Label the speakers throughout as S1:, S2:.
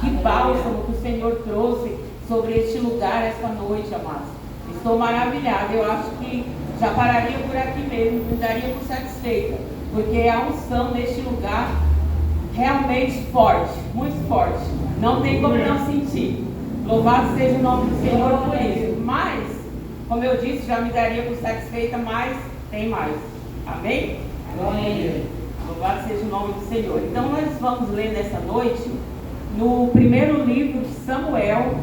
S1: Que bálsamo que o Senhor trouxe sobre este lugar esta noite, amados. Estou maravilhada. Eu acho que já pararia por aqui mesmo, me daria por satisfeita, porque a unção neste lugar realmente forte, muito forte. Não tem como não sentir. Louvado seja o nome do Senhor por isso. Mas, como eu disse, já me daria por satisfeita, mas tem mais. Amém? Amém. Louvado seja o nome do Senhor. Então nós vamos ler nessa noite no primeiro livro de Samuel,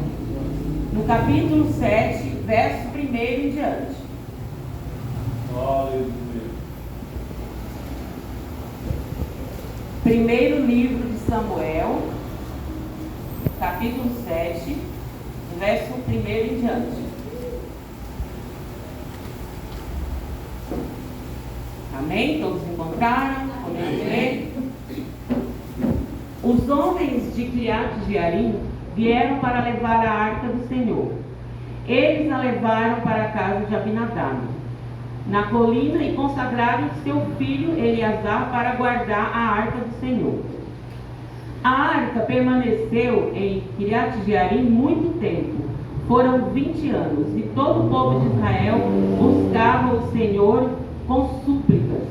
S1: no capítulo 7, verso 1 em diante.
S2: Aleluia.
S1: Primeiro livro de Samuel, capítulo 7, verso 1 em diante. Amém? Todos encontraram? Podemos ler? Os homens de Kiriat-Jearim vieram para levar a arca do Senhor. Eles a levaram para a casa de Abinadab, na colina, e consagraram seu filho Eleazar para guardar a arca do Senhor. A arca permaneceu em Kiriat-Jearim muito tempo, foram 20 anos, e todo o povo de Israel buscava o Senhor com súplicas.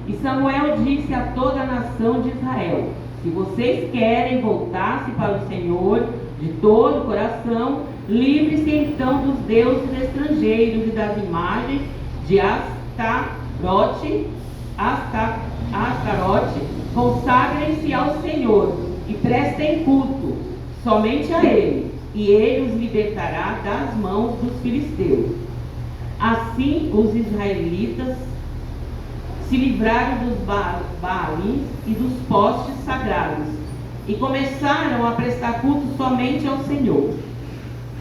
S1: E Samuel disse a toda a nação de Israel: se vocês querem voltar-se para o Senhor de todo o coração, livre-se então dos deuses estrangeiros e das imagens de Astarote, consagrem-se ao Senhor e prestem culto somente a Ele, e Ele os libertará das mãos dos filisteus. Assim os israelitas se livraram dos Baalins e dos postes sagrados e começaram a prestar culto somente ao Senhor.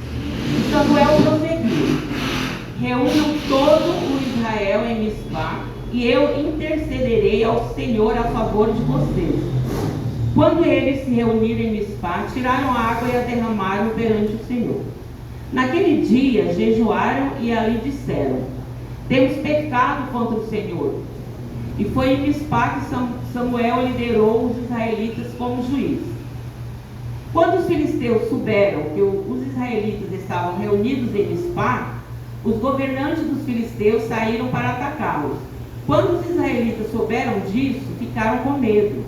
S1: E Samuel prosseguiu: reúnam todo o Israel em Mispá, e eu intercederei ao Senhor a favor de vocês. Quando eles se reuniram em Mispá, tiraram a água e a derramaram perante o Senhor. Naquele dia jejuaram e ali disseram: temos pecado contra o Senhor. E foi em Mispá que Samuel liderou os israelitas como juiz. Quando os filisteus souberam que os israelitas estavam reunidos em Mispá, os governantes dos filisteus saíram para atacá-los. Quando os israelitas souberam disso, ficaram com medo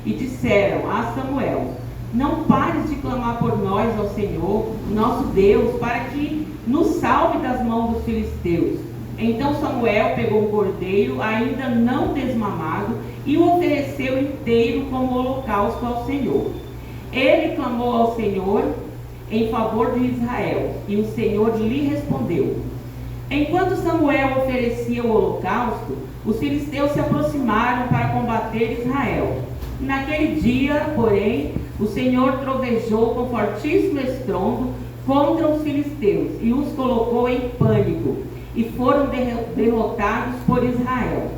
S1: e disseram a Samuel: não pares de clamar por nós ao Senhor, nosso Deus, para que nos salve das mãos dos filisteus. Então Samuel pegou um cordeiro ainda não desmamado e o ofereceu inteiro como holocausto ao Senhor. Ele clamou ao Senhor em favor de Israel, e o Senhor lhe respondeu. Enquanto Samuel oferecia o holocausto, os filisteus se aproximaram para combater Israel. Naquele dia, porém, o Senhor trovejou com fortíssimo estrondo contra os filisteus e os colocou em pânico, e foram derrotados por Israel.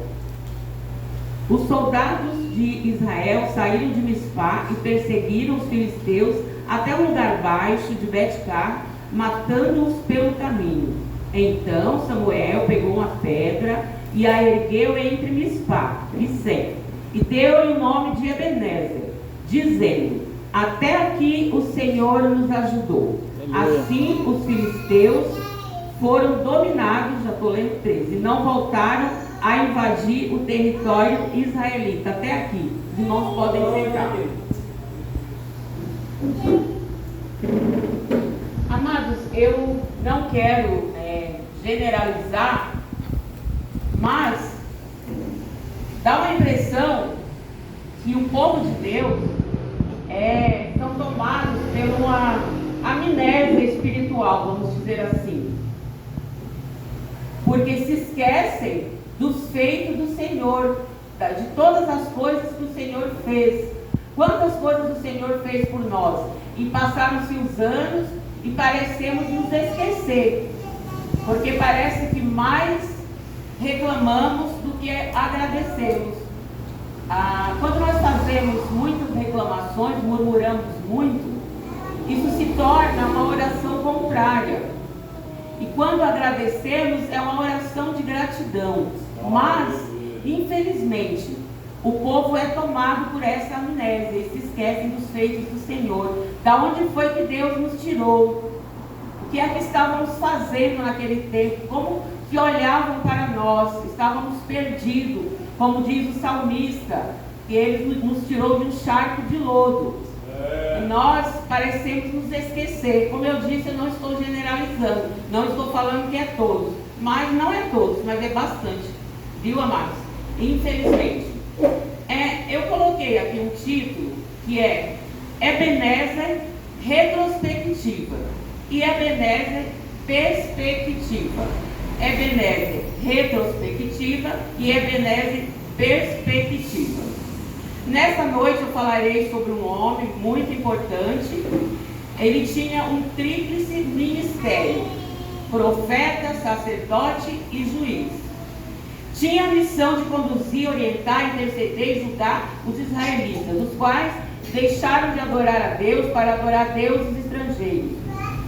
S1: Os soldados de Israel saíram de Mispá e perseguiram os filisteus até o lugar baixo de Bet-Car, matando-os pelo caminho. Então Samuel pegou uma pedra e a ergueu entre Mispá e Sem, e deu-lhe o nome de Ebenezer, dizendo: até aqui o Senhor nos ajudou. Assim os filisteus foram dominados, já estou lendo 13, e não voltaram a invadir o território israelita. Até aqui, os irmãos podem sentar. Amados, eu não quero generalizar, mas dá uma impressão que o povo de Deus estão tomados por uma amnésia espiritual, vamos dizer assim. Porque se esquecem dos feitos do Senhor, de todas as coisas que o Senhor fez. Quantas coisas o Senhor fez por nós? E passaram-se os anos e parecemos nos esquecer. Porque parece que mais reclamamos do que agradecemos. Quando nós fazemos muitas reclamações, murmuramos muito, isso se torna uma oração contrária. E quando agradecemos, é uma oração de gratidão. Mas, infelizmente, o povo é tomado por essa amnésia e se esquecem dos feitos do Senhor. Da onde foi que Deus nos tirou? O que é que estávamos fazendo naquele tempo? Como que olhavam para nós? Estávamos perdidos, como diz o salmista, que Ele nos tirou de um charco de lodo. E nós parecemos nos esquecer. Como eu disse, eu não estou generalizando, não estou falando que é todos, mas não é todos, mas é bastante, viu, amados? Infelizmente. Eu coloquei aqui um título que é Ebenezer Retrospectiva e Ebenezer Perspectiva. Ebenezer Retrospectiva e Ebenezer Perspectiva. Nessa noite eu falarei sobre um homem muito importante. Ele tinha um tríplice ministério: profeta, sacerdote e juiz. Tinha a missão de conduzir, orientar, interceder e julgar os israelitas, os quais deixaram de adorar a Deus para adorar deuses estrangeiros.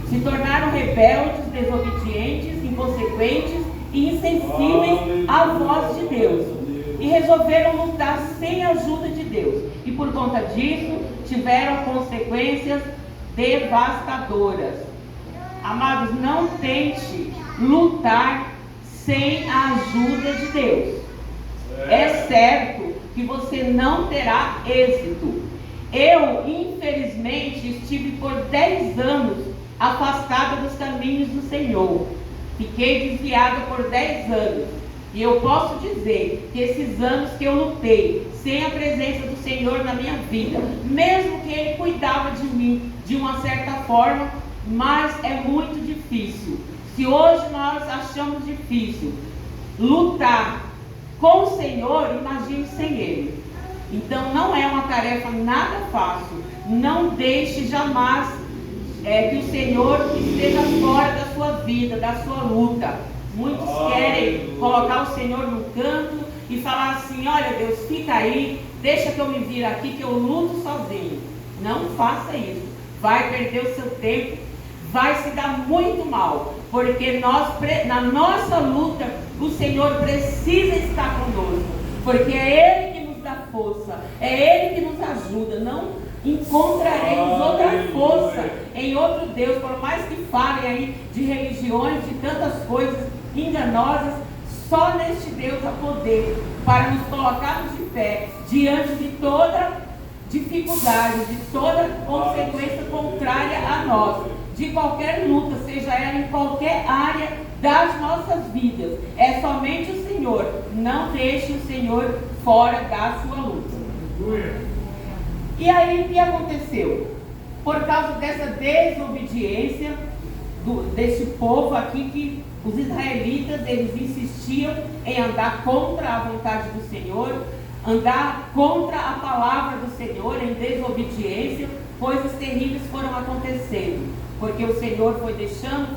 S1: Se tornaram rebeldes, desobedientes, inconsequentes e insensíveis à voz de Deus. E resolveram lutar sem a ajuda de Deus. E por conta disso, tiveram consequências devastadoras. Amados, não tente lutar sem a ajuda de Deus. É certo que você não terá êxito. Eu, infelizmente, estive por 10 anos afastada dos caminhos do Senhor. Fiquei desviada por 10 anos. E eu posso dizer que esses anos que eu lutei sem a presença do Senhor na minha vida, mesmo que Ele cuidava de mim de uma certa forma, mas é muito difícil. Se hoje nós achamos difícil lutar com o Senhor, imagine sem Ele. Então não é uma tarefa nada fácil. Não deixe jamais que o Senhor esteja fora da sua vida, da sua luta. Muitos querem colocar o Senhor no canto e falar assim: olha Deus, fica aí, deixa que eu me vire aqui, que eu luto sozinho. Não faça isso. Vai perder o seu tempo, vai se dar muito mal, porque na nossa luta o Senhor precisa estar conosco, porque é Ele que nos dá força, é Ele que nos ajuda. Não encontraremos outra força em outro Deus, por mais que falem aí de religiões, de tantas coisas enganosas. Só neste Deus há poder para nos colocarmos de pé diante de toda dificuldade, de toda consequência contrária a nós, de qualquer luta, seja ela em qualquer área das nossas vidas. É somente o Senhor. Não deixe o Senhor fora da sua luta. E aí o que aconteceu? Por causa dessa desobediência desse povo aqui, que os israelitas, eles insistiam em andar contra a vontade do Senhor, andar contra a palavra do Senhor, em desobediência. Coisas terríveis foram acontecendo, porque o Senhor foi deixando,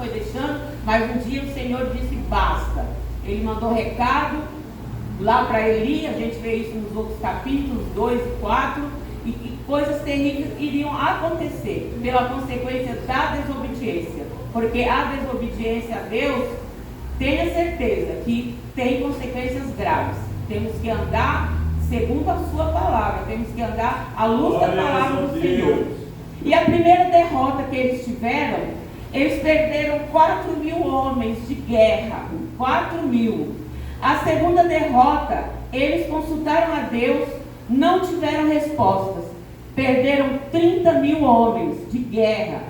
S1: mas um dia o Senhor disse basta. Ele mandou recado lá para Eli, a gente vê isso nos outros capítulos 2 e 4, e coisas terríveis iriam acontecer pela consequência da desobediência, porque a desobediência a Deus, tenha certeza que tem consequências graves. Temos que andar segundo a sua palavra, temos que andar à luz da palavra do Senhor. E a primeira derrota que eles tiveram, eles perderam 4.000 homens de guerra, 4.000. A segunda derrota, eles consultaram a Deus, não tiveram respostas, perderam 30.000 homens de guerra.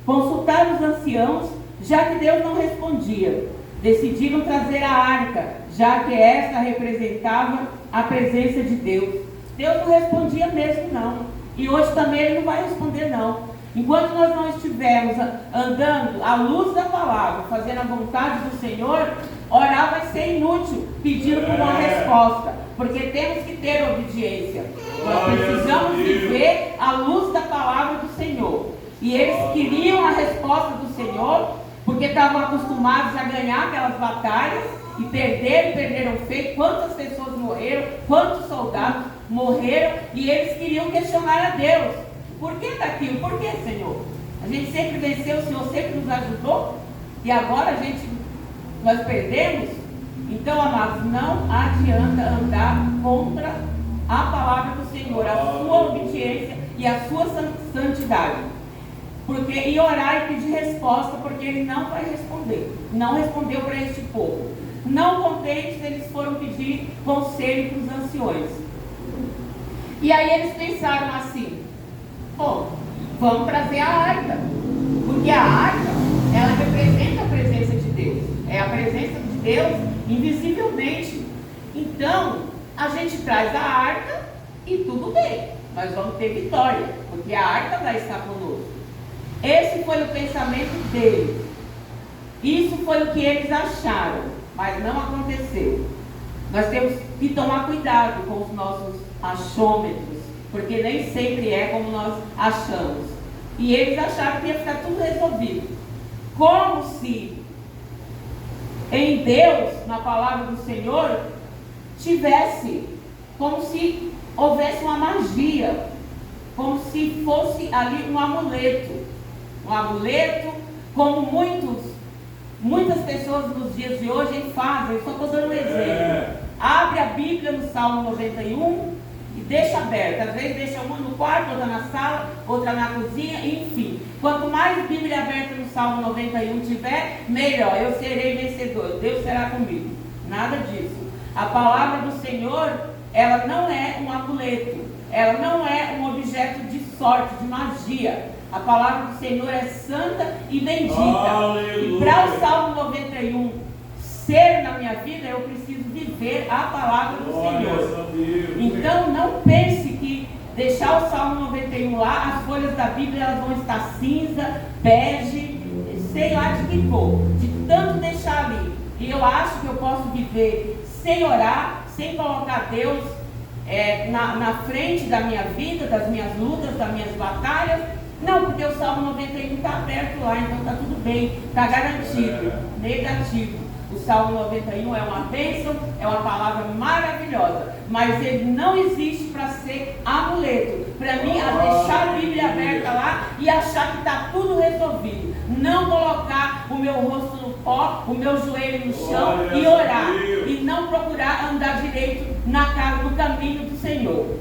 S1: Consultaram os anciãos, já que Deus não respondia. Decidiram trazer a arca, já que esta representava a presença de Deus. Deus não respondia mesmo não. E hoje também Ele não vai responder não. Enquanto nós não estivermos andando à luz da palavra, fazendo a vontade do Senhor, orar vai ser inútil, pedindo por uma resposta, porque temos que ter obediência. Nós precisamos viver à luz da palavra do Senhor. E eles queriam a resposta do Senhor, porque estavam acostumados a ganhar aquelas batalhas, e perderam feio. Quantas pessoas morreram, quantos soldados morreram, e eles queriam questionar a Deus. Por que está aquilo? Por que, Senhor? A gente sempre venceu, o Senhor sempre nos ajudou, e agora nós perdemos? Então, amados, não adianta andar contra a palavra do Senhor, a sua obediência e a sua santidade. E orar e pedir resposta, porque ele não vai responder. Não respondeu para este povo. Não contentes, eles foram pedir conselho para os anciões. E aí eles pensaram assim: pô, vamos trazer a arca, porque a arca, ela representa a presença de Deus. É a presença de Deus invisivelmente. Então, a gente traz a arca e tudo bem, nós vamos ter vitória, porque a arca vai estar conosco. Esse foi o pensamento deles. Isso foi o que eles acharam, mas não aconteceu. Nós temos que tomar cuidado com os nossos achômetros, porque nem sempre é como nós achamos. E eles acharam que ia ficar tudo resolvido, como se em Deus, na palavra do Senhor, tivesse, como se houvesse uma magia, como se fosse ali um amuleto, como muitas pessoas nos dias de hoje fazem. Só estou dando um exemplo. Abre a Bíblia no Salmo 91 e deixa aberta. Às vezes deixa uma no quarto, outra na sala, outra na cozinha, enfim. Quanto mais Bíblia aberta no Salmo 91 tiver, melhor. Eu serei vencedor, Deus será comigo. Nada disso. A palavra do Senhor, ela não é um amuleto, ela não é um objeto de sorte, de magia. A palavra do Senhor é santa e bendita. Aleluia. E para o Salmo 91 ser na minha vida, eu preciso viver a palavra do Senhor. Então não pense que deixar o Salmo 91 lá, as folhas da Bíblia elas vão estar cinza, bege, sei lá de que cor, de tanto deixar ali. E eu acho que eu posso viver sem orar, sem colocar Deus na frente da minha vida, das minhas lutas, das minhas batalhas. Não, porque o Salmo 91 está aberto lá, então está tudo bem, está garantido. Negativo. O Salmo 91 é uma bênção, é uma palavra maravilhosa, mas ele não existe para ser amuleto. Para mim, deixar a Bíblia aberta lá e achar que está tudo resolvido. Não colocar o meu rosto no pó, o meu joelho no chão e orar. E não procurar andar direito no caminho do Senhor.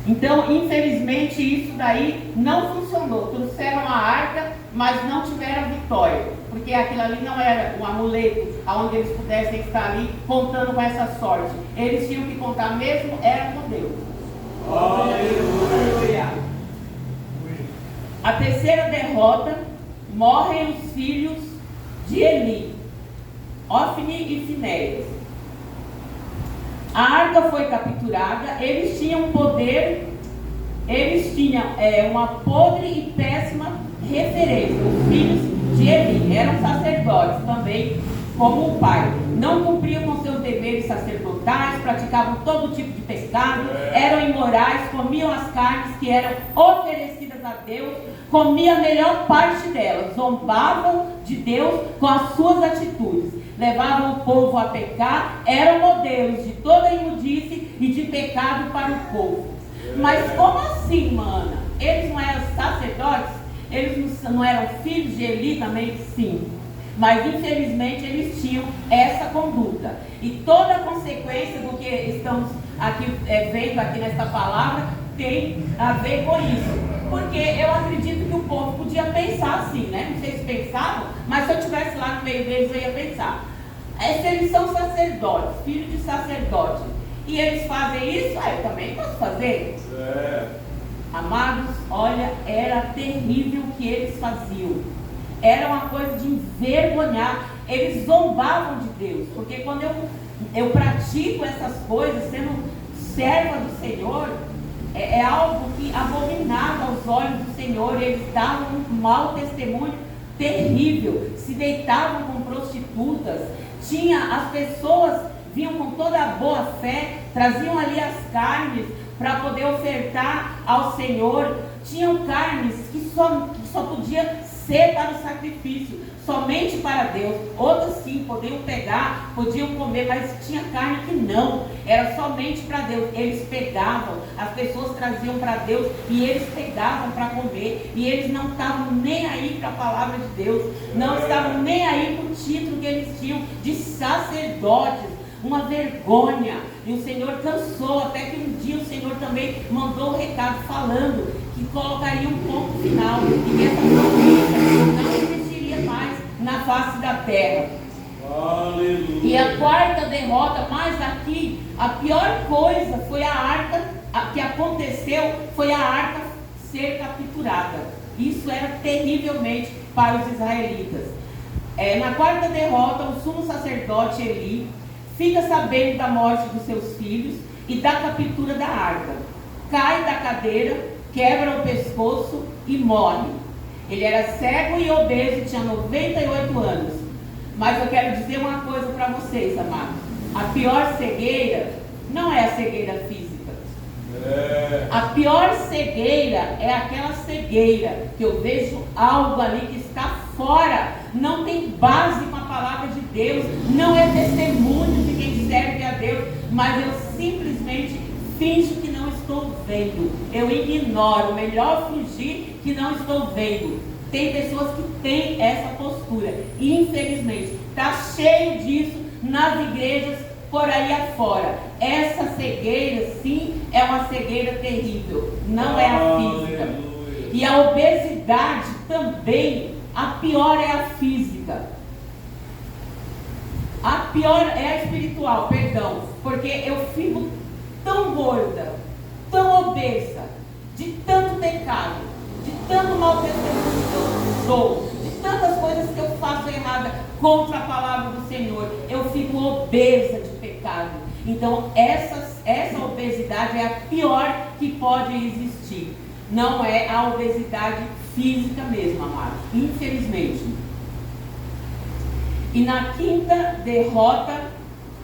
S1: Então, infelizmente, isso daí não funcionou. Trouxeram a arca, mas não tiveram vitória, porque aquilo ali não era um amuleto, onde eles pudessem estar ali contando com essa sorte. Eles tinham que contar mesmo, era com Deus. Aleluia. A terceira derrota, morrem os filhos de Eli, Ofni e Finéias. A arca foi capturada, eles tinham poder, eles tinham uma podre e péssima referência. Os filhos de Eli eram sacerdotes também, como o pai. Não cumpriam com seus deveres sacerdotais, praticavam todo tipo de pecado, eram imorais, comiam as carnes que eram oferecidas a Deus, comiam a melhor parte delas, zombavam de Deus com as suas atitudes. Levavam o povo a pecar, eram modelos de toda imundice e de pecado para o povo. Mas como assim, mana? Eles não eram sacerdotes? Eles não eram filhos de Eli também? Sim. Mas infelizmente eles tinham essa conduta. E toda a consequência do que estamos aqui vendo aqui nesta palavra tem a ver com isso. Porque eu acredito que o povo podia pensar assim, né? Não sei se pensavam, mas se eu estivesse lá no meio deles eu ia pensar. Se eles são sacerdotes, filhos de sacerdote, e eles fazem isso, eu também posso fazer. Amados, olha, era terrível o que eles faziam. Era uma coisa de envergonhar. Eles zombavam de Deus, porque quando eu pratico essas coisas, sendo serva do Senhor, é algo que abominava aos olhos do Senhor. Eles davam um mau testemunho terrível, se deitavam com prostitutas. As pessoas vinham com toda a boa fé, traziam ali as carnes para poder ofertar ao Senhor. Tinham carnes que só podia ser para o sacrifício, somente para Deus. Outras sim, podiam pegar, podiam comer, mas tinha carne que não, era somente para Deus. Eles pegavam, as pessoas traziam para Deus e eles pegavam para comer, e eles não estavam nem aí para a palavra de Deus, não estavam nem aí para o título que eles tinham de sacerdotes. Uma vergonha. E o Senhor cansou, até que um dia o Senhor também mandou um recado falando que colocaria um ponto final e que essa família não existiria mais na face da terra.
S2: Aleluia.
S1: E a quarta derrota, mas aqui a pior coisa foi a arca, que aconteceu foi a arca ser capturada. Isso era terrivelmente para os israelitas. Na quarta derrota, o sumo sacerdote Eli fica sabendo da morte dos seus filhos e da captura da arca. Cai da cadeira, quebra o pescoço e morre. Ele era cego e obeso, tinha 98 anos. Mas eu quero dizer uma coisa para vocês, amados. A pior cegueira não é a cegueira física. A pior cegueira é aquela cegueira que eu vejo algo ali que está fora, não tem base com a palavra de Deus, não é testemunho de quem serve a Deus, mas eu simplesmente finjo que não estou vendo, eu ignoro, melhor fingir que não estou vendo. Tem pessoas que têm essa postura, e infelizmente está cheio disso nas igrejas por aí afora. Essa cegueira, sim, é uma cegueira terrível, não é a física. E a obesidade também, a pior é a física. A pior é a espiritual, perdão, porque eu fico tão gorda, tão obesa, de tanto pecado, de tanto mau testemunho que eu sou, de tantas coisas que eu faço errada contra a palavra do Senhor, eu fico obesa de pecado. Então essa obesidade é a pior que pode existir. Não é a obesidade física mesmo, amados, infelizmente. E na quinta derrota,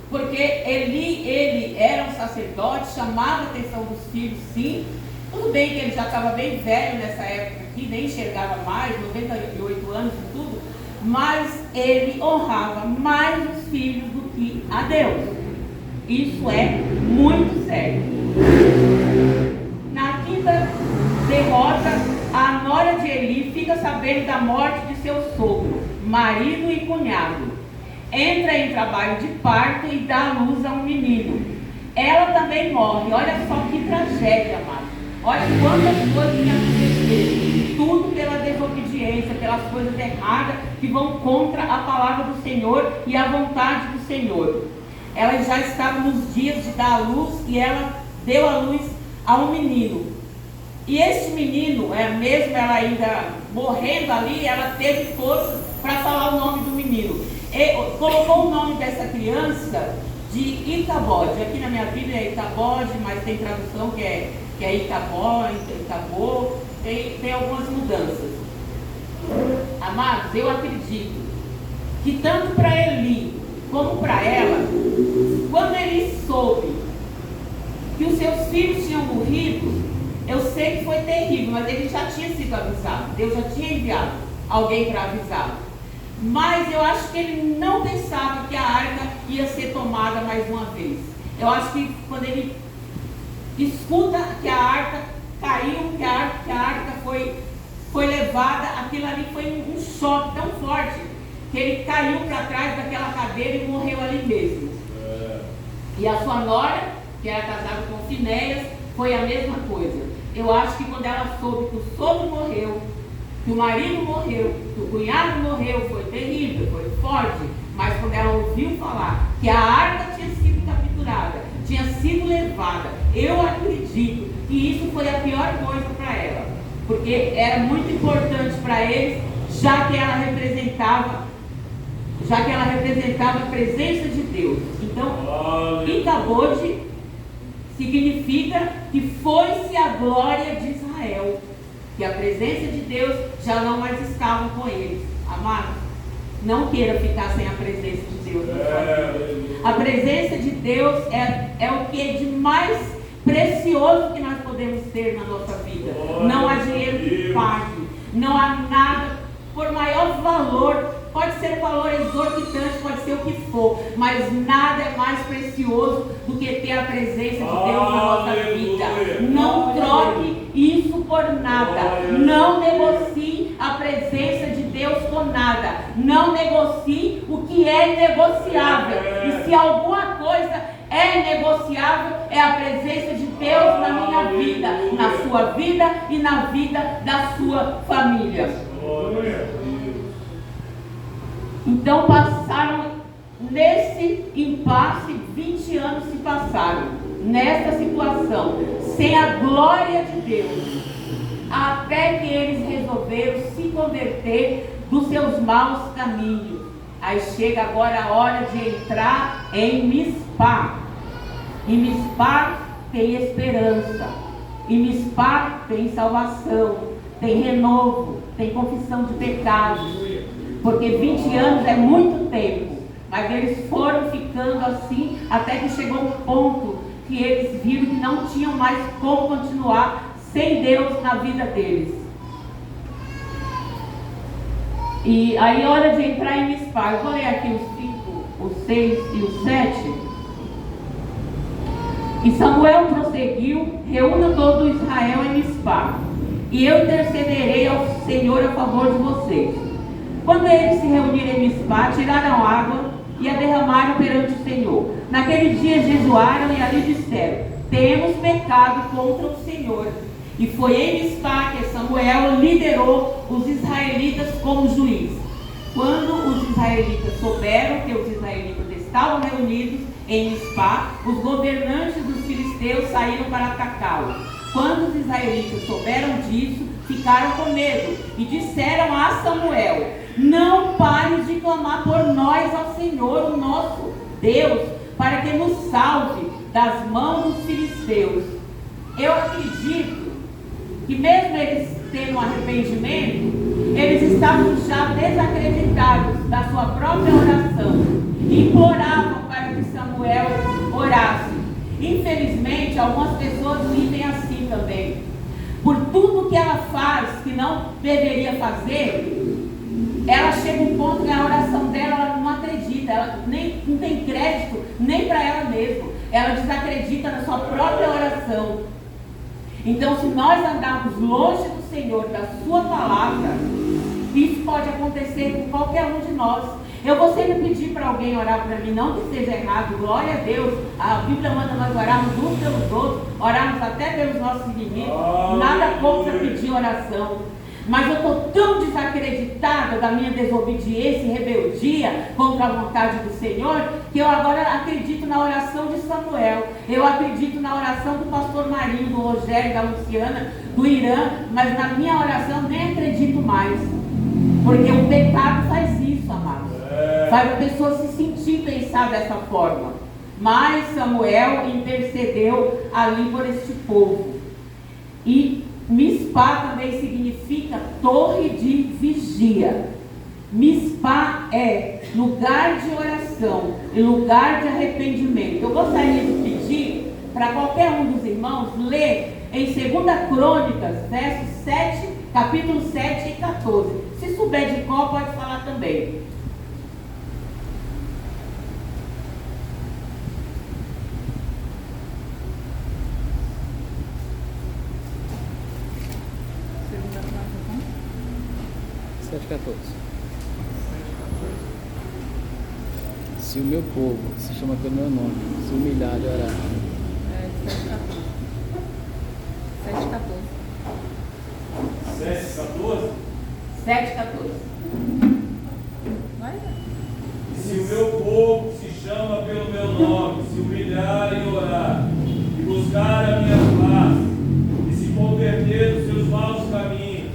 S1: porque ele era um sacerdote, chamava a atenção dos filhos, sim. Tudo bem que ele já estava bem velho nessa época aqui, nem enxergava mais, 98 anos e tudo, mas ele honrava mais os filhos do que a Deus. Isso é muito sério. Na quinta derrota, a nora de Eli fica sabendo da morte de seu sogro, marido e cunhado. Entra em trabalho de parto e dá à luz a um menino. Ela também morre. Olha só que tragédia, amado. Olha quantas coisas que aconteceram. Tudo pela desobediência, pelas coisas erradas que vão contra a palavra do Senhor e a vontade do Senhor. Ela já estava nos dias de dar à luz e ela deu à luz a um menino. E esse menino, mesmo ela ainda morrendo ali, ela teve força para falar o nome do menino. E colocou o nome dessa criança de Icabode. Aqui na minha Bíblia é Icabode, mas tem tradução que é Icabó, tem algumas mudanças. Amados, eu acredito que tanto para Eli como para ela, quando ele soube que os seus filhos tinham morrido, eu sei que foi terrível, mas ele já tinha sido avisado. Deus já tinha enviado alguém para avisá-lo. Mas eu acho que ele não pensava que a arca ia ser tomada mais uma vez. Eu acho que quando ele escuta que a arca caiu, que a arca foi levada, aquilo ali foi um choque tão forte que ele caiu para trás daquela cadeira e morreu ali mesmo. E a sua nora, que era casada com Finéias, foi a mesma coisa. Eu acho que quando ela soube que o sogro morreu, que o marido morreu, que o cunhado morreu, foi terrível, foi forte. Mas quando ela ouviu falar que a arca tinha sido capturada, tinha sido levada, eu acredito que isso foi a pior coisa para ela. Porque era muito importante para eles, já que ela representava a presença de Deus. Então, Icabode significa que foi-se a glória de Israel, que a presença de Deus já não mais estava com eles. Amados, não queira ficar sem a presença de Deus na sua vida. A presença de Deus é o que é de mais precioso que nós podemos ter na nossa vida. Não há dinheiro que pague, não há nada por maior valor. Pode ser um valor exorbitante, pode ser o que for, mas nada é mais precioso do que ter a presença de Deus na nossa vida. Não troque isso por nada. Não negocie a presença de Deus com nada. Não negocie o que é negociável. E se alguma coisa é é inegociável, é a presença de Deus na minha vida, na sua vida e na vida da sua família. Então passaram nesse impasse, 20 anos se passaram, nessa situação, sem a glória de Deus, até que eles resolveram se converter dos seus maus caminhos. Aí chega agora a hora de entrar em Mispá. E Mispá tem esperança. E Mispá tem salvação, tem renovo, tem confissão de pecados. Porque 20 anos é muito tempo. Mas eles foram ficando assim até que chegou um ponto que eles viram que não tinham mais como continuar sem Deus na vida deles. E aí é hora de entrar em Mispá. Eu vou ler aqui os 5, os 6 e os 7. E Samuel prosseguiu: reúna todo Israel em Mispá, e eu intercederei ao Senhor a favor de vocês. Quando eles se reuniram em Mispá, tiraram água e a derramaram perante o Senhor. Naquele dia jejuaram e ali disseram: temos pecado contra o Senhor. E foi em Mispá que Samuel liderou os israelitas como juiz. Quando os israelitas souberam que os israelitas estavam reunidos em Mispá, os governantes dos filisteus saíram para atacá-los. Quando os israelitas souberam disso, ficaram com medo e disseram a Samuel: não pares de clamar por nós ao Senhor, o nosso Deus, para que nos salve das mãos dos filisteus. Eu acredito que mesmo eles tendo um arrependimento, eles estavam já desacreditados da sua própria oração e imploravam para que Samuel orasse. Infelizmente, algumas pessoas vivem assim também. Por tudo que ela faz que não deveria fazer, ela chega um ponto que a oração dela ela não acredita, ela não tem crédito nem para ela mesma. Ela desacredita na sua própria oração. Então, se nós andarmos longe do Senhor, da sua palavra, isso pode acontecer com qualquer um de nós. Eu vou sempre pedir para alguém orar para mim, não que seja errado, glória a Deus. A Bíblia manda nós orarmos uns pelos outros, orarmos até pelos nossos inimigos. Nada contra pedir oração. Mas eu estou tão desacreditada da minha desobediência e rebeldia contra a vontade do Senhor, que eu agora acredito na oração de Samuel. Eu acredito na oração do pastor Marinho, do Rogério, da Luciana, do Irã, mas na minha oração nem acredito mais. Porque o pecado faz isso, amados. Faz a pessoa se sentir pensar dessa forma. Mas Samuel intercedeu ali por este povo. E Mispá também significa torre de vigia. Mispá é lugar de oração e lugar de arrependimento. Eu gostaria de pedir para qualquer um dos irmãos ler em 2 Crônicas, versos 7, capítulo 7 e 14. Se souber de qual, pode falar também.
S3: Se o meu povo se chama pelo meu nome, se humilhar e orar.
S2: 7,14.
S1: 7,14.
S2: E se o meu povo se chama pelo meu nome, se humilhar e orar, e buscar a minha face, e se converter dos seus maus caminhos,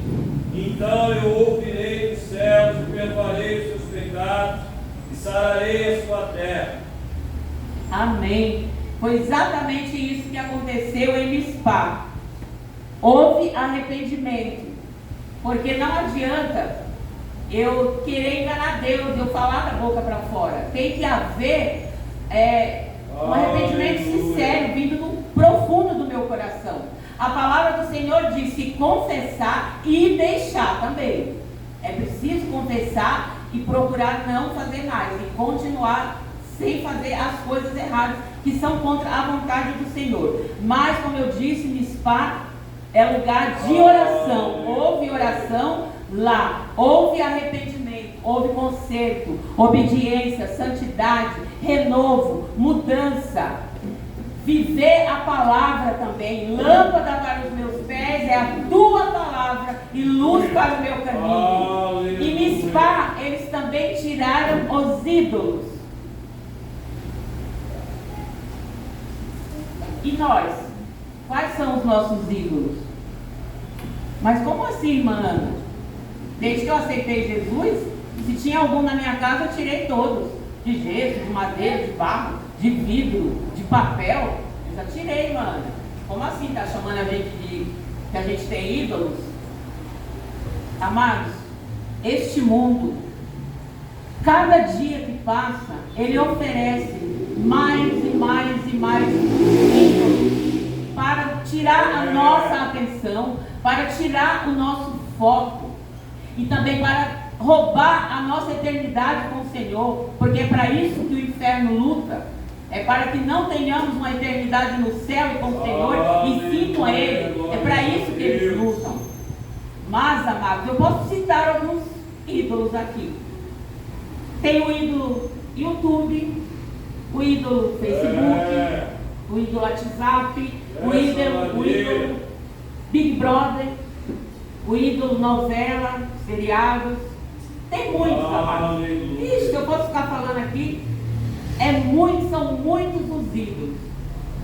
S2: então eu ouvirei dos céus e perdoarei os seus pecados e sararei a sua terra.
S1: Amém. Foi exatamente isso que aconteceu em Mispá. Houve arrependimento. Porque não adianta eu querer enganar Deus, eu falar da boca para fora. Tem que haver um arrependimento sincero, vindo do profundo do meu coração. A palavra do Senhor diz: se confessar e deixar também. É preciso confessar e procurar não fazer mais e continuar sem fazer as coisas erradas que são contra a vontade do Senhor. Mas, como eu disse, Mispá é lugar de oração. Houve oração lá, houve arrependimento, houve conserto, obediência, santidade, renovo, mudança. viver a palavra também. Lâmpada para os meus pés é a tua palavra e luz para o meu caminho. E Mispá, eles também tiraram os ídolos. E nós? Quais são os nossos ídolos? Mas como assim, irmã Ana? Desde que eu aceitei Jesus, se tinha algum na minha casa, eu tirei todos. De gesso, de madeira, de barro, de vidro, de papel. Eu já tirei, irmã Ana. Como assim está chamando a gente de que a gente tem ídolos? Amados, este mundo, cada dia que passa, ele oferece mais e mais e mais ídolos para tirar a nossa atenção, para tirar o nosso foco e também para roubar a nossa eternidade com o Senhor, porque é para isso que o inferno luta. É para que não tenhamos uma eternidade no céu e com o Senhor, e sim com Ele. É para isso que eles lutam. Mas, amados, eu posso citar alguns ídolos aqui. Tem o ídolo YouTube, o ídolo Facebook, o ídolo WhatsApp, o ídolo Big Brother, o ídolo novela, seriados. Tem muitos, amados. Ixi, se eu posso ficar falando aqui, são muitos os ídolos.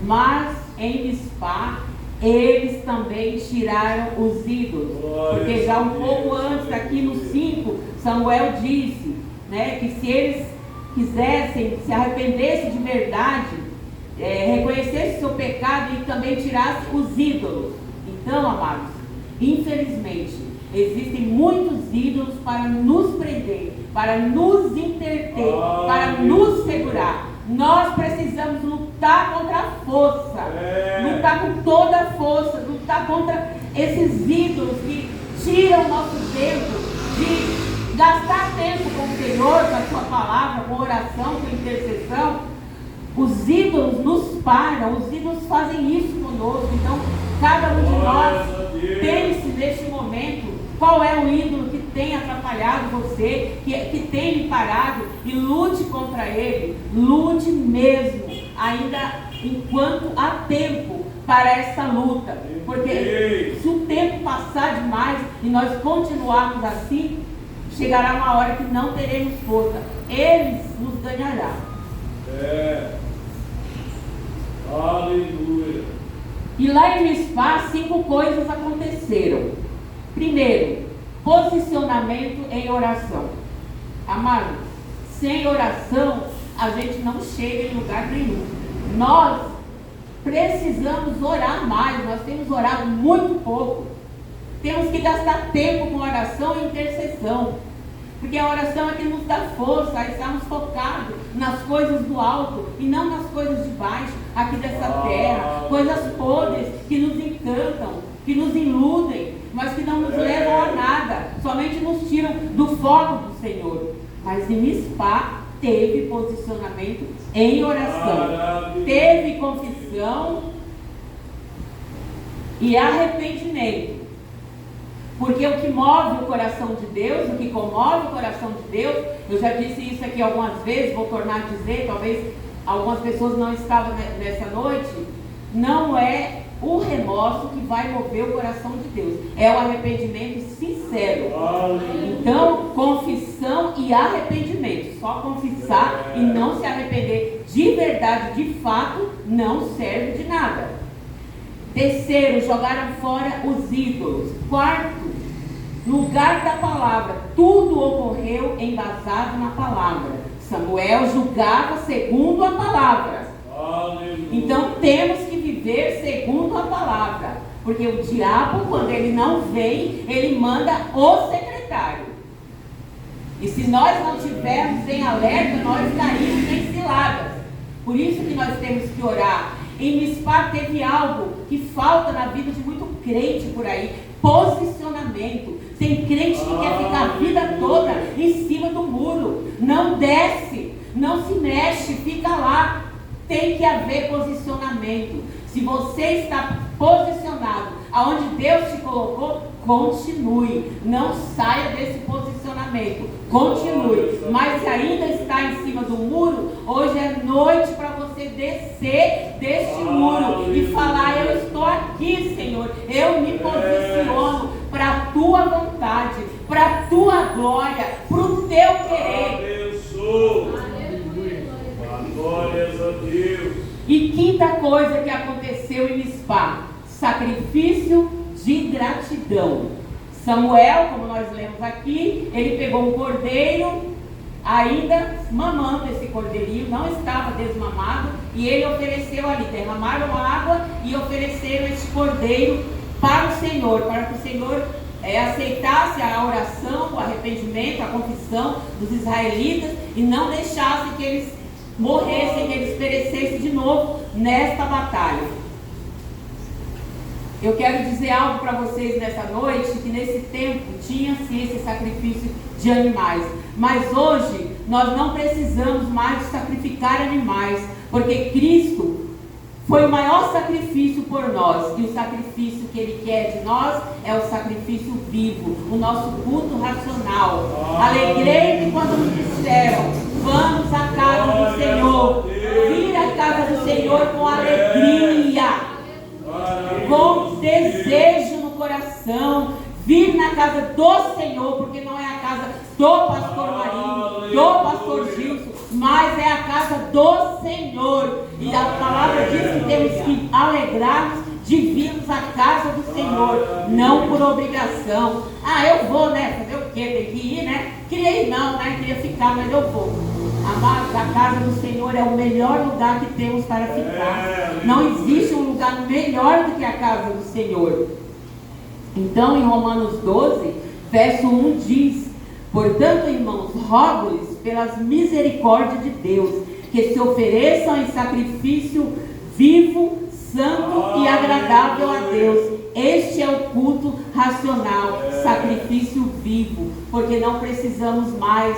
S1: Mas em Mispá, eles também tiraram os ídolos. Porque já um pouco antes, aqui no 5, Samuel disse, né, que se eles quisessem, se arrependessem de verdade, reconhecessem seu pecado e também tirassem os ídolos. Então, amados, infelizmente, existem muitos ídolos para nos prender, para nos interter, para nos segurar. Nós precisamos lutar contra a força, lutar com toda a força, lutar contra esses ídolos que tiram o nosso tempo de gastar tempo com o Senhor, com a sua palavra, com oração, com intercessão. Os ídolos nos param, os ídolos fazem isso conosco. Então, cada um de nós pense neste momento qual é o ídolo que tem atrapalhado você, que tem lhe parado, e lute contra ele. Lute mesmo, ainda enquanto há tempo para essa luta. Porque se o tempo passar demais e nós continuarmos assim, chegará uma hora que não teremos força. Eles nos ganharão.
S2: Aleluia.
S1: E lá em Mispá, 5 coisas aconteceram. Primeiro, posicionamento em oração. Amado, sem oração, a gente não chega em lugar nenhum. Nós precisamos orar mais, nós temos orado muito pouco. Temos que gastar tempo com oração e intercessão. Porque a oração é que nos dá força a estarmos focados nas coisas do alto e não nas coisas de baixo, aqui dessa terra. Coisas podres que nos encantam, que nos iludem, mas que não nos levam a nada, somente nos tiram do foco do Senhor. Mas em Mispá teve posicionamento em oração, teve confissão e arrependimento. Porque o que move o coração de Deus, o que comove o coração de Deus, eu já disse isso aqui algumas vezes, vou tornar a dizer, talvez algumas pessoas não estavam nessa noite, não é o remorso que vai mover o coração de Deus, é o arrependimento sincero. Então, confissão e arrependimento, só confessar e não se arrepender de verdade, de fato, não serve de nada. Terceiro, jogaram fora os ídolos. Quarto, lugar da palavra, tudo ocorreu embasado na palavra. Samuel julgava segundo a palavra. Então temos que viver segundo a palavra, porque o diabo, quando ele não vem, ele manda o secretário. E se nós não tivermos em alerta, nós caímos em ciladas. Por isso que nós temos que orar. Em Mispá teve algo que falta na vida de muito crente por aí: posicionamento. Tem crente que quer ficar a vida toda em cima do muro, não desce, não se mexe, fica lá. Tem que haver posicionamento. Se você está posicionado aonde Deus te colocou, continue, não saia desse posicionamento, continue. Mas se ainda está em cima do muro, hoje é noite para você descer deste muro vontade, para a tua glória, para o teu querer.
S2: Abençoa. Glórias a Deus.
S1: E quinta coisa que aconteceu em Mispá: sacrifício de gratidão. Samuel, como nós lemos aqui, ele pegou um cordeiro, ainda mamando esse cordeirinho, não estava desmamado, e ele ofereceu ali, derramaram água e ofereceram esse cordeiro para o Senhor, para que o Senhor aceitasse a oração, o arrependimento, a confissão dos israelitas e não deixasse que eles morressem, que eles perecessem de novo nesta batalha. Eu quero dizer algo para vocês nessa noite, que nesse tempo tinha-se esse sacrifício de animais, mas hoje nós não precisamos mais sacrificar animais, porque Cristo foi o maior sacrifício por nós, e o sacrifício que Ele quer de nós é o sacrifício vivo, o nosso culto racional. Alegrei-me quando nos disseram: vamos à casa do Senhor, vir à casa do Senhor com alegria, com desejo no coração, vir na casa do Senhor, porque não é a casa do pastor Marinho, do pastor Gilson, mas é a casa do Senhor. E a palavra diz que temos que alegrar-nos de virmos à casa do Senhor, não por obrigação. Eu vou, né? Fazer o quê? Tem que ir, né? Queria ir não, né? Queria ficar, mas eu vou. Amados, a casa do Senhor é o melhor lugar que temos para ficar. Não existe um lugar melhor do que a casa do Senhor. Então, em Romanos 12, verso 1 diz: portanto, irmãos, rogo-lhes pelas misericórdias de Deus, que se ofereçam em sacrifício vivo, santo e agradável a Deus. Este é o culto racional, sacrifício vivo, porque não precisamos mais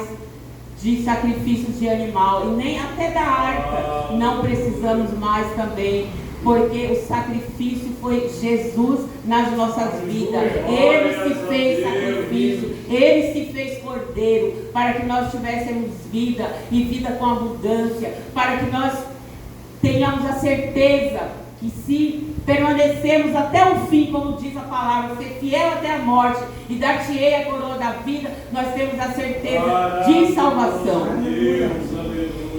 S1: de sacrifícios de animal, e nem até da arca não precisamos mais também, porque o sacrifício foi Jesus nas nossas vidas. Ele se fez sacrifício, Ele se fez cordeiro, para que nós tivéssemos vida, e vida com abundância, para que nós tenhamos a certeza que se permanecermos até o fim, como diz a palavra, ser fiel até a morte, e dar-te-ei a coroa da vida, nós temos a certeza de salvação.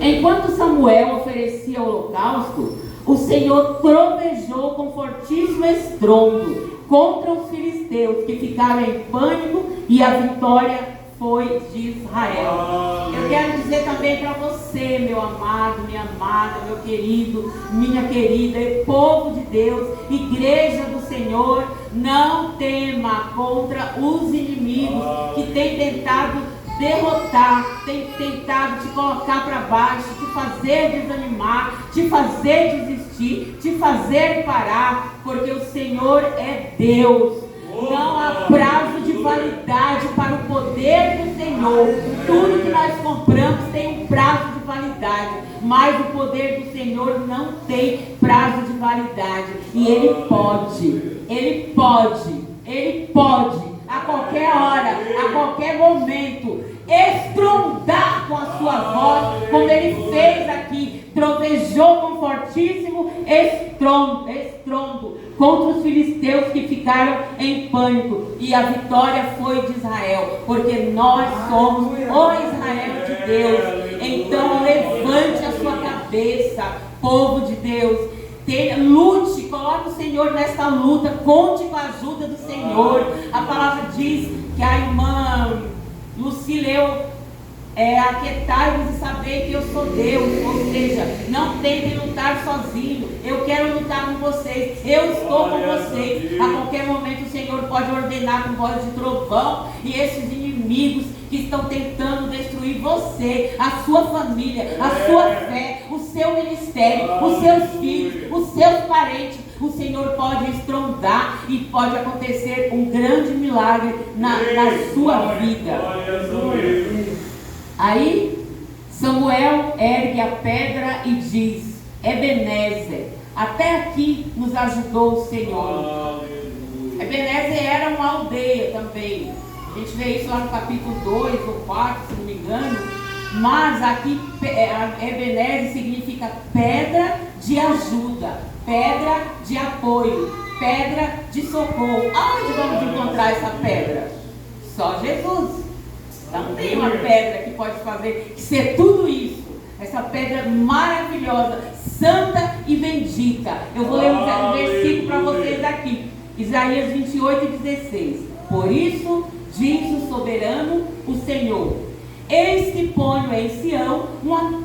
S1: Enquanto Samuel oferecia o holocausto, o Senhor trovejou com fortíssimo estrondo contra os filisteus, que ficaram em pânico, e a vitória foi de Israel. Eu quero dizer também para você, meu amado, minha amada, meu querido, minha querida, povo de Deus, igreja do Senhor, não tema contra os inimigos que têm tentado derrotar, tem tentado te colocar para baixo, te fazer desanimar, te fazer desistir, te fazer parar, porque o Senhor é Deus. Não há prazo de validade para o poder do Senhor. Tudo que nós compramos tem um prazo de validade, mas o poder do Senhor não tem prazo de validade. E Ele pode, a qualquer hora, a qualquer momento, estrondar com a sua voz, como Ele fez aqui, trovejou com fortíssimo estrondo contra os filisteus, que ficaram em pânico, e a vitória foi de Israel, porque nós somos o Israel de Deus. Então levante a sua cabeça, povo de Deus, lute, coloque o Senhor nesta luta, conte com a ajuda do Senhor. A palavra diz que a irmã Lucileu aquietai-vos e sabei que eu sou Deus, ou seja, não tentem lutar sozinho, eu quero lutar com vocês, eu estou com vocês. A qualquer momento o Senhor pode ordenar com voz de trovão, e esses inimigos que estão tentando destruir você, a sua família, a sua fé, o seu ministério, os seus filhos, os seus parentes, o Senhor pode estrondar e pode acontecer um grande milagre na sua vida. Aí Samuel ergue a pedra e diz: Ebenezer, até aqui nos ajudou o Senhor. Ebenezer era uma aldeia também. A gente vê isso lá no capítulo 2 ou 4, se não me engano. Mas aqui Ebenezer significa pedra de ajuda, pedra de apoio, pedra de socorro. Aonde vamos encontrar essa pedra? Só Jesus. Não tem uma pedra que pode fazer ser tudo isso. Essa pedra maravilhosa, santa e bendita. Eu vou ler um versículo para vocês aqui. Isaías 28:16. Por isso, diz o soberano, o Senhor: eis que ponho em Sião uma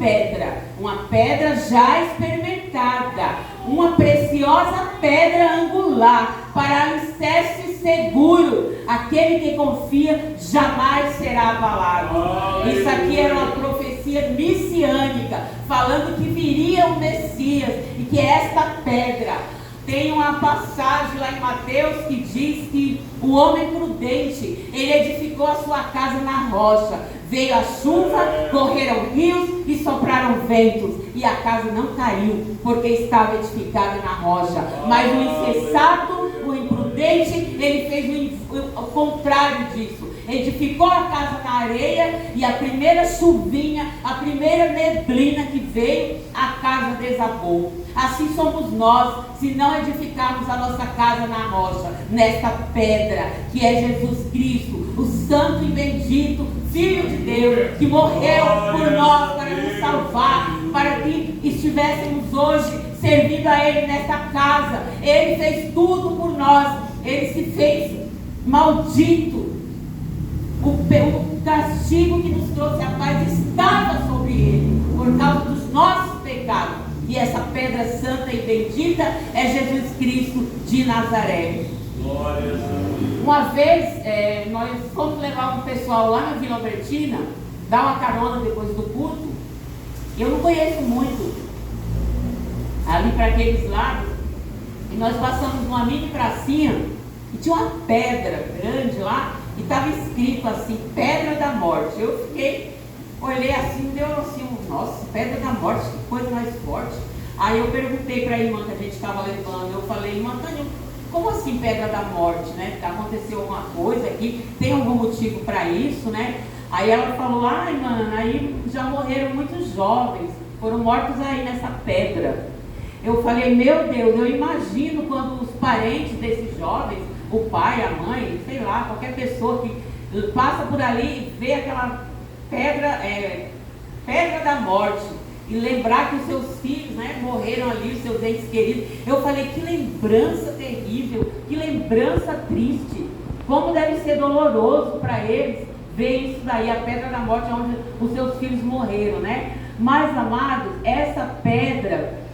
S1: pedra já experimentada, uma preciosa pedra angular, para alicerce seguro. Aquele que confia jamais será abalado. Isso aqui era uma profecia messiânica, falando que viria o Messias e que esta pedra. Tem uma passagem lá em Mateus que diz que o homem prudente, ele edificou a sua casa na rocha. Veio a chuva, correram rios e sopraram ventos, e a casa não caiu, porque estava edificada na rocha. Mas o insensato, o imprudente, ele fez o contrário disso. Edificou a casa na areia, e a primeira chuvinha, a primeira neblina que veio, a casa desabou. Assim somos nós, se não edificarmos a nossa casa na rocha, nesta pedra, que é Jesus Cristo, o santo e bendito Filho de Deus, que morreu por nós para nos salvar, para que estivéssemos hoje servindo a Ele nesta casa. Ele fez tudo por nós, Ele se fez maldito. O castigo que nos trouxe a paz estava sobre Ele, por causa dos nossos pecados. E essa pedra santa e bendita é Jesus Cristo de Nazaré.
S2: Glória a Deus.
S1: Uma vez, nós fomos levar um pessoal lá na Vila Albertina, dar uma carona depois do culto. Eu não conheço muito ali para aqueles lados. E nós passamos numa mini pracinha e tinha uma pedra grande lá e estava escrito assim, Pedra da Morte. Eu olhei assim, deu assim, nossa, Pedra da Morte, que coisa mais forte. Aí eu perguntei para a irmã que a gente estava levando, eu falei, irmã Tânia, como assim Pedra da Morte, né? Aconteceu alguma coisa aqui, tem algum motivo para isso, né? Aí ela falou, ai, mano, aí já morreram muitos jovens, foram mortos aí nessa pedra. Eu falei, meu Deus, eu imagino quando os parentes desses jovens, o pai, a mãe, sei lá, qualquer pessoa que passa por ali e vê aquela pedra, Pedra da Morte, e lembrar que os seus filhos, né, morreram ali, os seus entes queridos. Eu falei, que lembrança terrível, que lembrança triste, como deve ser doloroso para eles ver isso daí, a Pedra da Morte, onde os seus filhos morreram, né? Mas, amados, essa pedra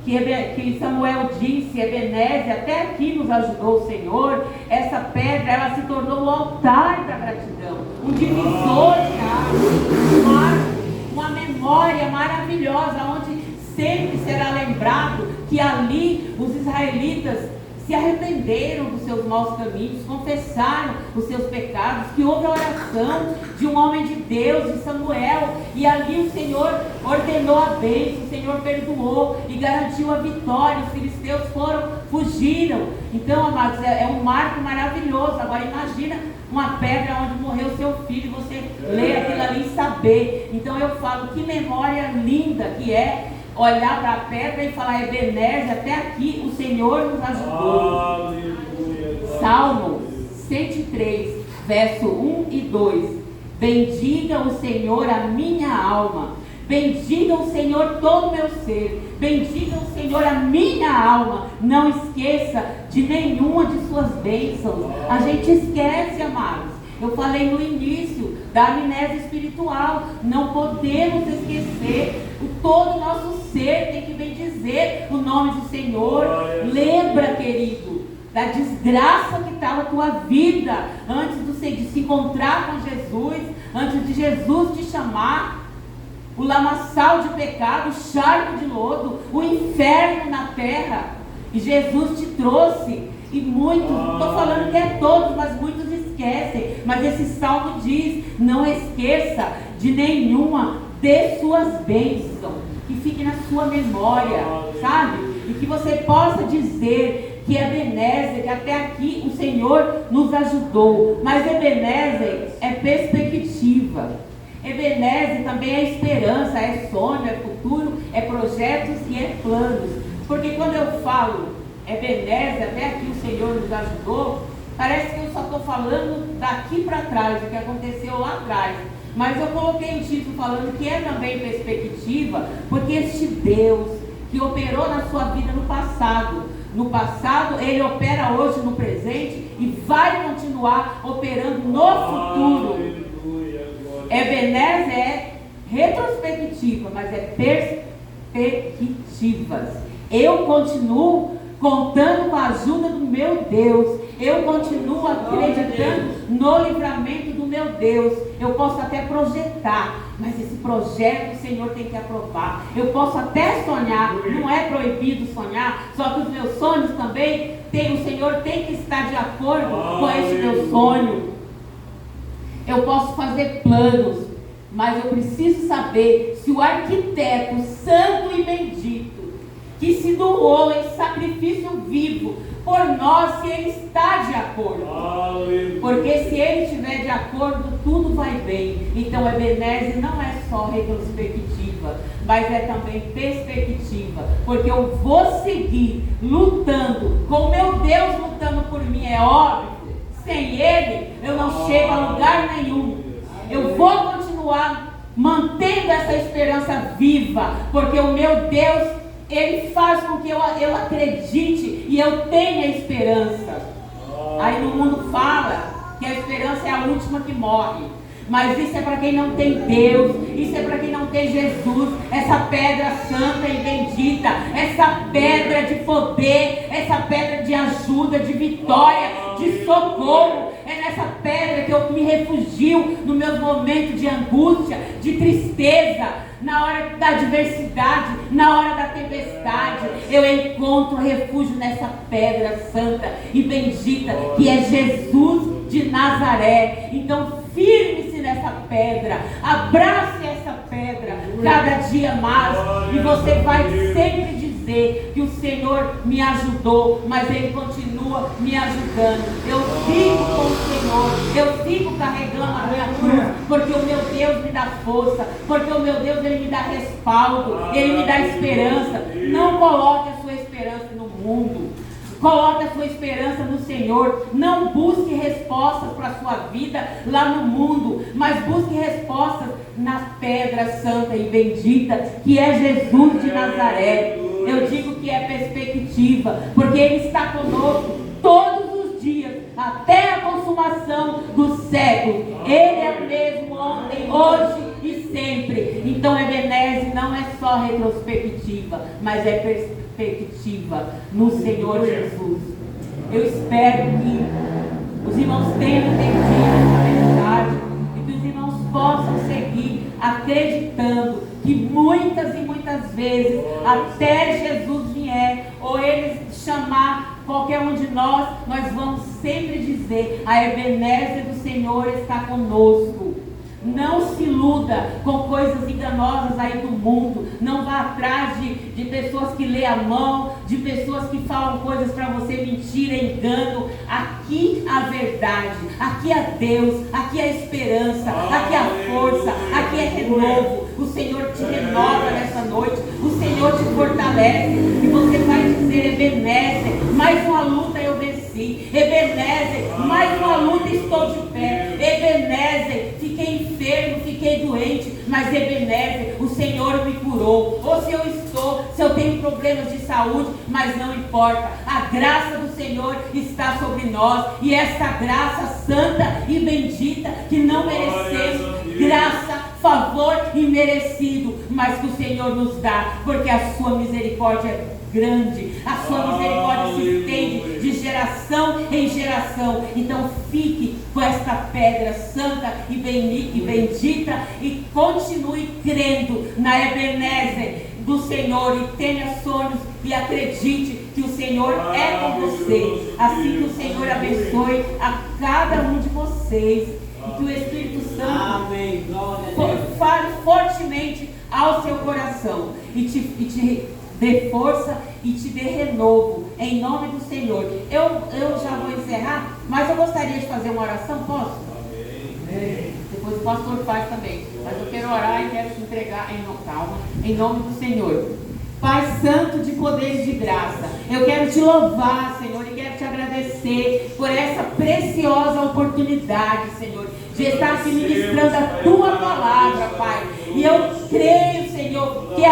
S1: que Samuel disse, Ebenezer, até aqui nos ajudou o Senhor, essa pedra, ela se tornou o altar da gratidão, um divisor de águas, uma memória maravilhosa, onde sempre será lembrado que ali os israelitas se arrependeram dos seus maus caminhos, confessaram os seus pecados, que houve a oração de um homem de Deus, de Samuel, e ali o Senhor ordenou a bênção, o Senhor perdoou e garantiu a vitória. Os filisteus fugiram. Então, amados, é um marco maravilhoso. Agora imagina uma pedra onde morreu seu filho, você lê aquilo ali e saber. Então eu falo, que memória linda que é olhar para a pedra e falar, Ebenezer, até aqui o Senhor nos ajudou.
S2: Aleluia.
S1: Salmo 103, verso 1 e 2. Bendiga o Senhor a minha alma, bendiga o Senhor todo o meu ser, bendiga o Senhor a minha alma, não esqueça de nenhuma de suas bênçãos. A gente esquece, amados. Eu falei no início da amnésia espiritual, não podemos esquecer. Todo o nosso ser tem que bendizer o nome do Senhor. Lembra, querido, da desgraça que estava a tua vida antes de se encontrar com Jesus, antes de Jesus te chamar. O lamaçal de pecado, o charco de lodo, o inferno na terra. E Jesus te trouxe. E muitos, estou falando que é todos, mas muitos esquecem. Mas esse salmo diz, não esqueça de nenhuma de suas bênçãos, que fique na sua memória, sabe? E que você possa dizer que Ebenezer, que até aqui o Senhor nos ajudou. Mas Ebenezer é perspectiva. Ebenezer também é esperança, é sonho, é futuro, é projetos e é planos. Porque quando eu falo Ebenezer, até aqui o Senhor nos ajudou, Parece que eu só estou falando daqui para trás, o que aconteceu lá atrás. Mas eu coloquei o título falando que é também perspectiva, porque este Deus que operou na sua vida no passado, Ele opera hoje no presente e vai continuar operando no futuro. Ebenezer é retrospectiva, mas é perspectivas. Eu continuo contando com a ajuda do meu Deus. Eu continuo acreditando no livramento do meu Deus. Eu posso até projetar, mas esse projeto o Senhor tem que aprovar. Eu posso até sonhar, não é proibido sonhar, só que os meus sonhos também o Senhor tem que estar de acordo com esse meu sonho. Eu posso fazer planos, mas eu preciso saber se o arquiteto santo e bendito que se doou em sacrifício vivo por nós, se ele está de acordo. Porque se ele estiver de acordo, tudo vai bem. Então Ebenezer não é só retrospectiva, mas é também perspectiva. Porque eu vou seguir lutando com o meu Deus lutando por mim, é óbvio. Sem ele, eu não chego a lugar nenhum. Eu vou continuar mantendo essa esperança viva, porque o meu Deus, Ele faz com que eu acredite e eu tenha esperança. Aí no mundo fala que a esperança é a última que morre. Mas isso é para quem não tem Deus, isso é para quem não tem Jesus, essa pedra santa e bendita, essa pedra de poder, essa pedra de ajuda, de vitória, de socorro. É nessa pedra que eu me refugio nos meus momentos de angústia, de tristeza, na hora da adversidade, na hora da tempestade. Eu encontro refúgio nessa pedra santa e bendita que é Jesus de Nazaré. Então firme-se nessa pedra, abrace essa pedra cada dia mais, e você vai sempre dizer que o Senhor me ajudou, mas Ele continua me ajudando. Eu sigo com o Senhor, eu sigo carregando a minha cruz, porque o meu Deus me dá força, porque o meu Deus Ele me dá respaldo, Ele me dá esperança. Não coloque a sua esperança no mundo, coloque a sua esperança no Senhor. Não busque respostas para a sua vida lá no mundo, mas busque respostas na pedra santa e bendita que é Jesus de Nazaré. Eu digo que é perspectiva, porque Ele está conosco todos os dias, até a consumação do século. Ele é o mesmo ontem, hoje e sempre. Então Ebenezer não é só retrospectiva, mas é perspectiva no Senhor Jesus. Eu espero que os irmãos tenham entendido essa mensagem e que os irmãos possam seguir acreditando que muitas e muitas vezes, até Jesus vier ou Ele chamar qualquer um de nós vamos sempre dizer: a Ebenezer do Senhor está conosco. Não se iluda com coisas enganosas aí do mundo. Não vá atrás de pessoas que lê a mão, de pessoas que falam coisas para você, mentira, engano. Aqui a verdade, aqui a Deus, aqui a esperança, aqui a força, aqui é renovo. O Senhor te renova nessa noite, o Senhor te fortalece, e você vai dizer: Ebenezer, mais uma luta eu venci. Ebenezer, mais uma luta estou de pé. Ebenezer, fiquei enfermo, fiquei doente, mas Ebenezer, o Senhor me curou. Ou se eu tenho problemas de saúde, mas não importa, a graça do Senhor está sobre nós, e essa graça santa e bendita que não merecemos, graça, favor imerecido, mas que o Senhor nos dá, porque a sua misericórdia é grande, a sua misericórdia se estende de geração em geração. Então fique com esta pedra santa e bendita, e continue crendo na Ebenezer do Senhor, e tenha sonhos e acredite que o Senhor é com você. Assim que o Senhor abençoe a cada um de vocês, e que o Espírito Santo fale fortemente ao seu coração e te dê força e te dê renovo, em nome do Senhor. Eu já vou encerrar, mas eu gostaria de fazer uma oração, posso? Amém. Depois o pastor faz também, mas eu quero orar e quero te entregar em nome do Senhor. Pai Santo de poder e de graça, eu quero te louvar, Senhor, e quero te agradecer agradecer por essa preciosa oportunidade, Senhor, de estar aqui ministrando a Tua palavra, Pai. E eu creio, Senhor, que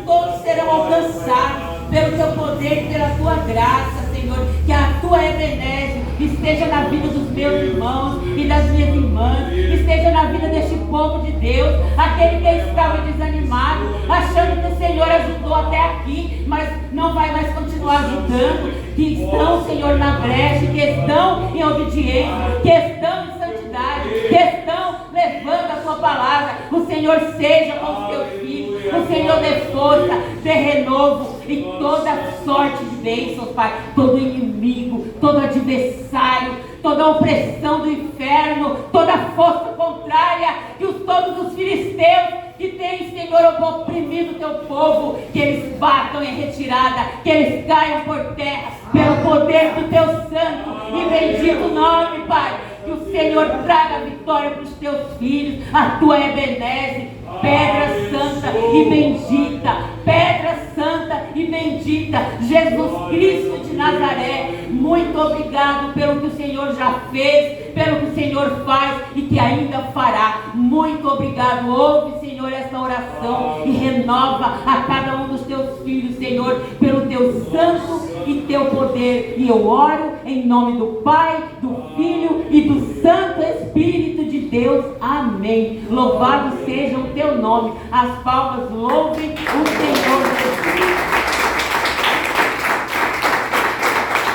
S1: todos serão alcançados pelo Teu poder e pela Tua graça, Senhor. Que a Tua ebenezer esteja na vida dos meus irmãos e das minhas irmãs, esteja na vida deste povo de Deus, aquele que estava desanimado, achando que o Senhor ajudou até aqui, mas não vai mais continuar ajudando, que estão, Senhor, na brecha, que estão em obediência, que estão em santidade, que estão levando a Tua palavra. O Senhor seja com os Teus filhos, o Senhor dê força, dê renovo e toda sorte de bênçãos, Pai. Todo inimigo, todo adversário, toda opressão do inferno, toda força contrária, que todos os filisteus que têm, Senhor, oprimido o Teu povo, que eles batam em retirada, que eles caiam por terra, pelo poder do Teu santo e bendito nome, Pai. Que o Senhor traga vitória para os Teus filhos, a Tua ebenezer, pedra santa e bendita, pedra santa e bendita, Jesus Cristo de Nazaré. Muito obrigado pelo que o Senhor já fez, pelo que o Senhor faz e que ainda fará. Muito obrigado. Ouve, Senhor, esta oração e renova a cada um dos Teus filhos, Senhor, pelo Teu santo e Teu poder. E eu oro em nome do Pai, do Filho e do Santo Espírito de Deus. Amém. Louvado seja o Teu nome. As palmas louvem o Senhor Jesus.